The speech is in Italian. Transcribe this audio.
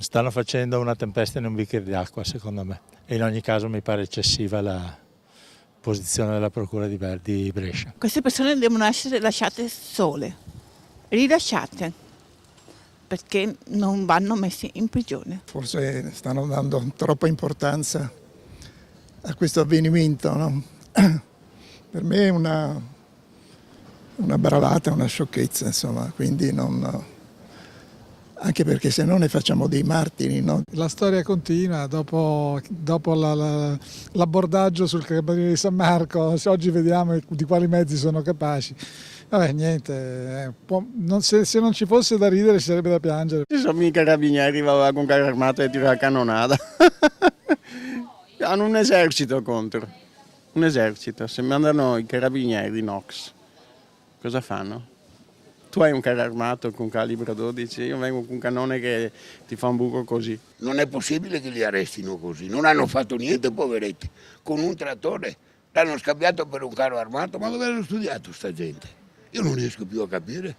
Stanno facendo una tempesta in un bicchiere d'acqua, secondo me, e in ogni caso mi pare eccessiva la posizione della Procura di Brescia. Queste persone devono essere lasciate sole, rilasciate, perché non vanno messi in prigione. Forse stanno dando troppa importanza a questo avvenimento, no? Per me è una bravata, una sciocchezza, insomma, quindi non... Anche perché se no ne facciamo dei martiri, no? La storia continua, dopo l'abbordaggio sul Campanile di San Marco, oggi vediamo di quali mezzi sono capaci. Vabbè, niente, se non ci fosse da ridere ci sarebbe da piangere. Ci sono i carabinieri, va con carro armato e tira la cannonata. Hanno un esercito contro, un esercito. Se mandano i carabinieri Nox, cosa fanno? Tu hai un carro armato con calibro 12, io vengo con un cannone che ti fa un buco così. Non è possibile che li arrestino così, non hanno fatto niente, poveretti. Con un trattore l'hanno scambiato per un carro armato, ma dove hanno studiato sta gente? Io non riesco più a capire.